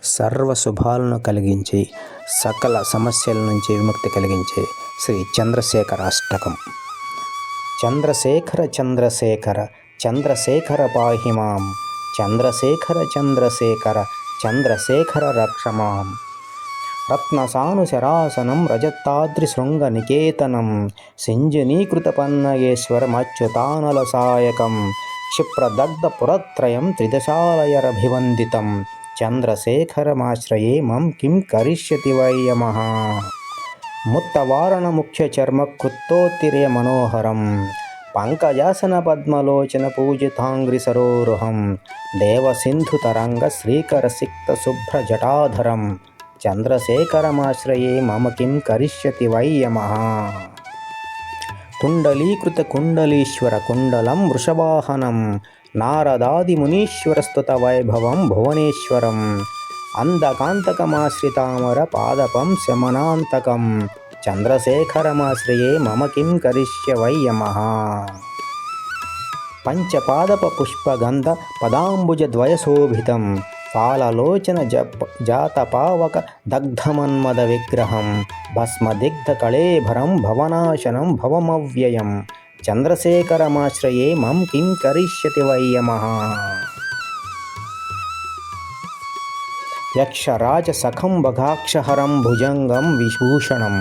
సర్వ శుభాలను కలిగించి సకల సమస్యల నుంచి విముక్తి కలిగించే శ్రీ చంద్రశేఖర అష్టకం. చంద్రశేఖర చంద్రశేఖర చంద్రశేఖర పాహి మాం, చంద్రశేఖర చంద్రశేఖర చంద్రశేఖర రక్షమాం. రత్నసానుశరాసనం రజతాద్రిశృంగ నికేతనం, సింజనీకృత పన్నగేశ్వరమచ్యుతానల సాయకం, క్షిప్రదగ్ధ పురత్రయం త్రిదశాలయరభివందితం. చంద్రశేఖరమాశ్రయే మం కిం కరిష్యతి వై యమః. ముత్తవారణ ముఖ్య చర్మ కృత్తోత్తిరే మనోహరం, పంకజాసన పద్మలోచన పూజితాంగ్రి సరోరుహం, దేవసింధు తరంగ శ్రీకర సిక్త శుభ్ర జటాధరం. చంద్రశేఖరమాశ్రయే మమ కిం కరిష్యతి వై యమః. కుండలీకృత కుండలీశ్వర కుండలం వృషవాహనం, నారదాది మునీశ్వర స్తుత వైభవం భువనేశ్వరం. అందకాంతకమాశ్రితామర పాదపం శమనాంతకం. చంద్రశేఖరమాశ్రయే మమ కిం కరిష్య వై యమః. పంచపాదప పుష్పగంధ పదాంబుజద్వయశోభితం, పాలలోచన జాతపావక దగ్ధమన్మద విగ్రహం, భస్మదిగ్ధ కళేభరం భవనాశనం భవమవ్యయం. చంద్రశేఖరమాశ్రయే మం కిం కరిష్యతి వై యమః. యక్షరాజసఖం బఘాక్షహరం భుజంగం విభూషణం,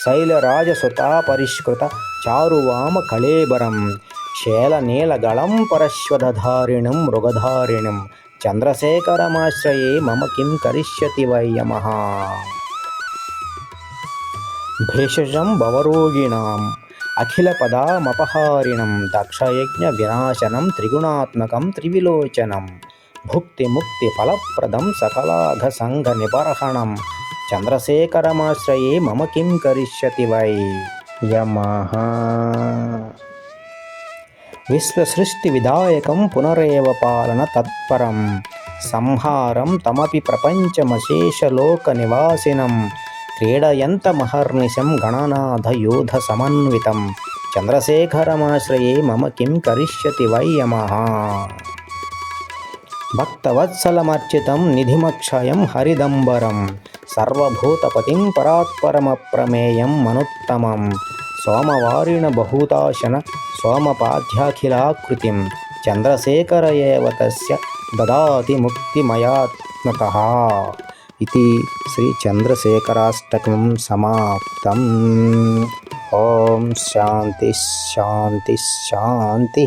శైలరాజసుతాపరిష్కృత చారువామ కళేబరం, శేలనీలగళం పరశ్వధారిణం మృగధారిణం. చంద్రశేఖరమాశ్రయే మమ కిం కరిష్యతి వై యమః. భేషజం భవరోగిణాం అఖిలపదామపహారిణం, దక్షయజ్ఞ వినాశనం త్రిగుణాత్మకం త్రివిలోచనం, భుక్తిముక్తి ఫలప్రదం సకలాఘ సంఘ నిబర్హణం. చంద్రశేఖరమాశ్రయే మమ కిం కరిష్యతి వై యమః. విశ్వసృష్టి విధాయకం పునరేవ పాలన తత్పరం, సంహారం తమపి ప్రపంచమశేషలోక నివాసినం, క్రీడయంతమహర్నిశం గణనాథ యోధ సమన్వితం. చంద్రశేఖరమాశ్రయే మమ కిం కరిష్యతి వై యమః. భక్తవత్సలమర్చితం నిధిమక్షయం హరిదంబరం, సర్వభూతపతిం పరాత్పరమప్రమేయం మనుత్తమం, సోమవారిణ బహూతాశన సోమపాధ్యాఖిలాకృతిం. చంద్రశేఖర ఏవ తస్య దదాతి ముక్తిమయాత్మకః. ఇది శ్రీ చంద్రశేఖరాష్టకం సమాప్తం. ఓం శాంతి శాంతి శాంతి.